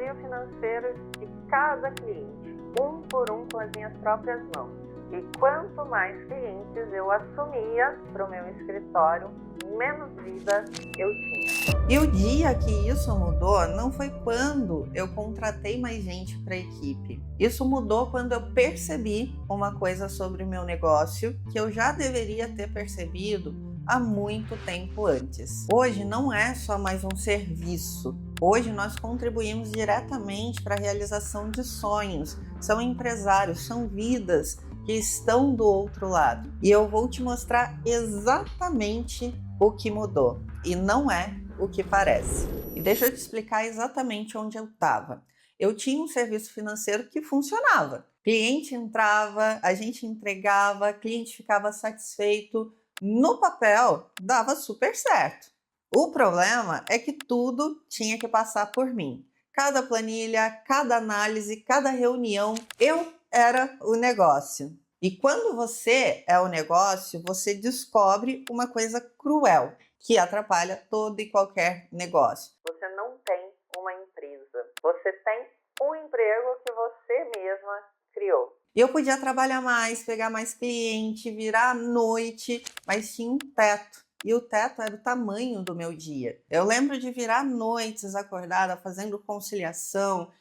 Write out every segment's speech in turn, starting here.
desafio financeiro de cada cliente, um por um com as minhas próprias mãos. E quanto mais clientes eu assumia para o meu escritório, menos vida eu tinha. E o dia que isso mudou não foi quando eu contratei mais gente para a equipe. Isso mudou quando eu percebi uma coisa sobre o meu negócio que eu já deveria ter percebido há muito tempo antes. Hoje não é só mais um serviço. Hoje nós contribuímos diretamente para a realização de sonhos. São empresários, são vidas que estão do outro lado. E eu vou te mostrar exatamente o que mudou. E não é o que parece. E deixa eu te explicar exatamente onde eu estava. Eu tinha um serviço financeiro que funcionava. Cliente entrava, a gente entregava, cliente ficava satisfeito. No papel, dava super certo. O problema é que tudo tinha que passar por mim. Cada planilha, cada análise, cada reunião, eu era o negócio. E quando você é o negócio, você descobre uma coisa cruel que atrapalha todo e qualquer negócio. Você não tem uma empresa. Você tem um emprego que você mesma criou. Eu podia trabalhar mais, pegar mais cliente, virar à noite, mas tinha um teto. E o teto era o tamanho do meu dia. Eu lembro de virar noites acordada, fazendo conciliação,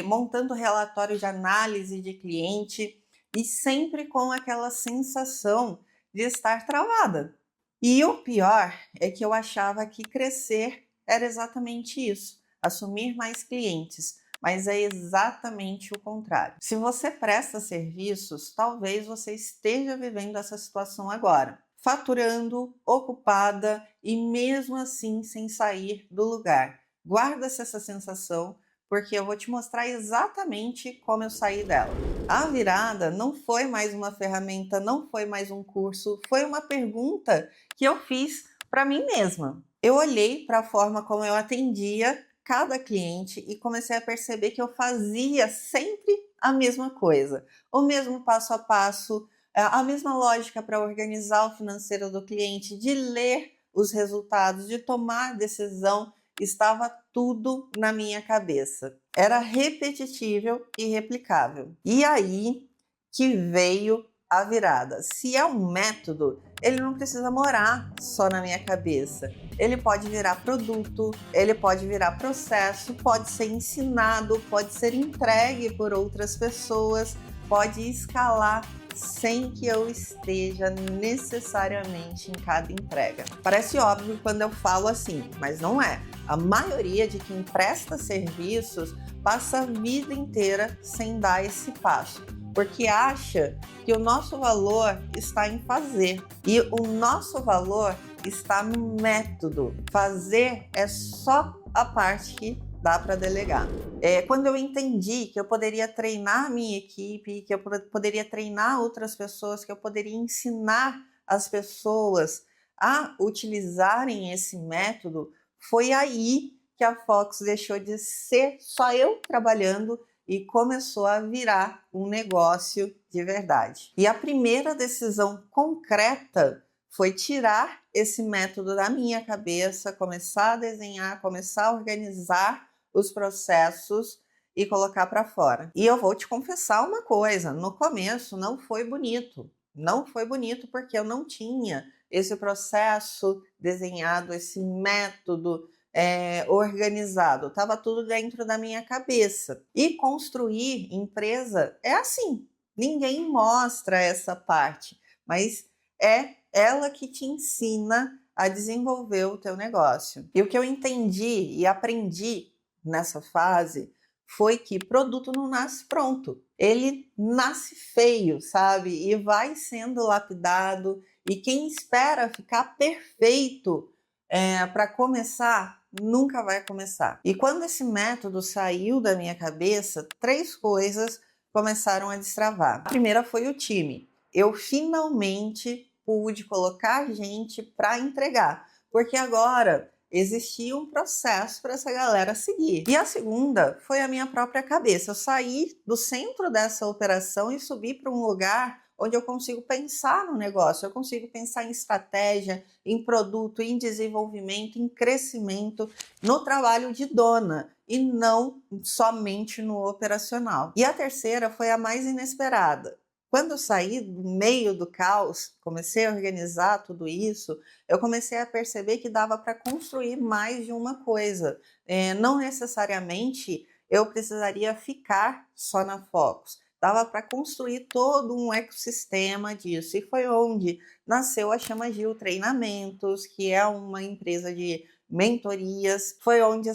montando relatório de análise de cliente e sempre com aquela sensação de estar travada. E o pior é que eu achava que crescer era exatamente isso, assumir mais clientes. Mas é exatamente o contrário. Se você presta serviços, talvez você esteja vivendo essa situação agora, faturando, ocupada e mesmo assim sem sair do lugar. Guarda-se essa sensação, porque eu vou te mostrar exatamente como eu saí dela. A virada não foi mais uma ferramenta, não foi mais um curso, foi uma pergunta que eu fiz para mim mesma. Eu olhei para a forma como eu atendia cada cliente e comecei a perceber que eu fazia sempre a mesma coisa, o mesmo passo a passo, a mesma lógica para organizar o financeiro do cliente, de ler os resultados, de tomar decisão, estava tudo na minha cabeça. Era repetitível e replicável. E aí que veio a virada. Se é um método, ele não precisa morar só na minha cabeça. Ele pode virar produto, ele pode virar processo, pode ser ensinado, pode ser entregue por outras pessoas, pode escalar sem que eu esteja necessariamente em cada entrega. Parece óbvio quando eu falo assim, mas não é. A maioria de quem presta serviços passa a vida inteira sem dar esse passo, porque acha que o nosso valor está em fazer e o nosso valor está no método. Fazer é só a parte que dá para delegar. Quando eu entendi que eu poderia treinar a minha equipe, que eu poderia treinar outras pessoas, que eu poderia ensinar as pessoas a utilizarem esse método, foi aí que a Fox deixou de ser só eu trabalhando e começou a virar um negócio de verdade. E a primeira decisão concreta foi tirar esse método da minha cabeça, começar a desenhar, começar a organizar os processos e colocar para fora. E eu vou te confessar uma coisa, no começo não foi bonito. Não foi bonito porque eu não tinha esse processo desenhado, esse método organizado. Estava tudo dentro da minha cabeça. E construir empresa é assim. Ninguém mostra essa parte, mas é ela que te ensina a desenvolver o teu negócio. E o que eu entendi e aprendi nessa fase foi que produto não nasce pronto. Ele nasce feio, sabe? E vai sendo lapidado. E quem espera ficar perfeito para começar, nunca vai começar. E quando esse método saiu da minha cabeça, 3 coisas começaram a destravar. A primeira foi o time. Eu finalmente pude colocar gente para entregar, porque agora existia um processo para essa galera seguir. E a segunda foi a minha própria cabeça. Eu saí do centro dessa operação e subi para um lugar onde eu consigo pensar no negócio, eu consigo pensar em estratégia, em produto, em desenvolvimento, em crescimento, no trabalho de dona. e não somente no operacional. E a terceira foi a mais inesperada. Quando eu saí do meio do caos, comecei a organizar tudo isso, eu comecei a perceber que dava para construir mais de uma coisa. Não necessariamente eu precisaria ficar só na Focus. Dava para construir todo um ecossistema disso. E foi onde nasceu a Chama Gil Treinamentos, que é uma empresa de mentorias. Foi onde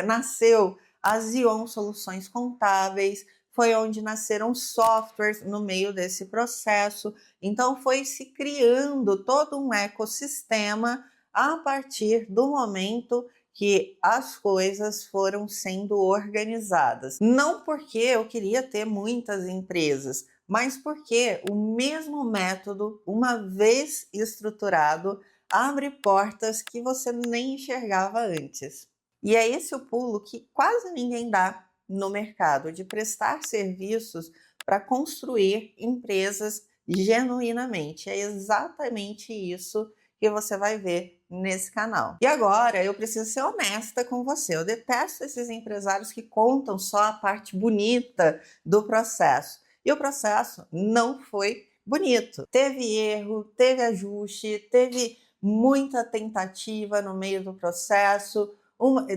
nasceu a Zion Soluções Contábeis. Foi onde nasceram softwares no meio desse processo. Então, foi se criando todo um ecossistema a partir do momento que as coisas foram sendo organizadas. Não porque eu queria ter muitas empresas, mas porque o mesmo método, uma vez estruturado, abre portas que você nem enxergava antes. E é esse o pulo que quase ninguém dá no mercado, de prestar serviços para construir empresas genuinamente. É exatamente isso que você vai ver nesse canal. E agora eu preciso ser honesta com você. Eu detesto esses empresários que contam só a parte bonita do processo. E o processo não foi bonito. Teve erro, teve ajuste, teve muita tentativa no meio do processo,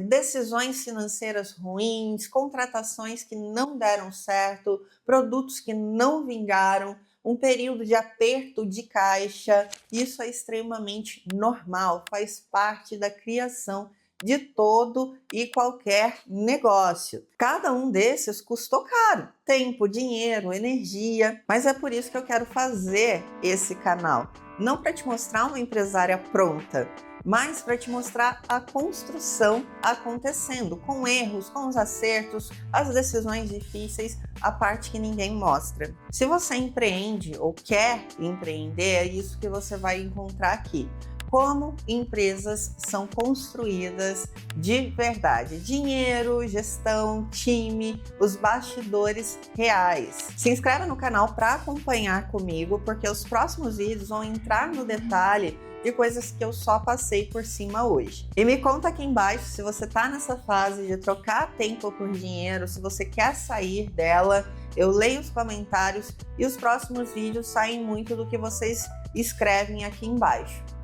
decisões financeiras ruins, contratações que não deram certo, produtos que não vingaram, um período de aperto de caixa. Isso é extremamente normal, faz parte da criação de todo e qualquer negócio. Cada um desses custou caro, tempo, dinheiro, energia, mas é por isso que eu quero fazer esse canal. Não para te mostrar uma empresária pronta, mas para te mostrar a construção acontecendo, com erros, com os acertos, as decisões difíceis, a parte que ninguém mostra. Se você empreende ou quer empreender, é isso que você vai encontrar aqui. Como empresas são construídas de verdade. Dinheiro, gestão, time, os bastidores reais. Se inscreva no canal para acompanhar comigo, porque os próximos vídeos vão entrar no detalhe de coisas que eu só passei por cima hoje. E me conta aqui embaixo se você está nessa fase de trocar tempo por dinheiro, se você quer sair dela. Eu leio os comentários e os próximos vídeos saem muito do que vocês escrevem aqui embaixo.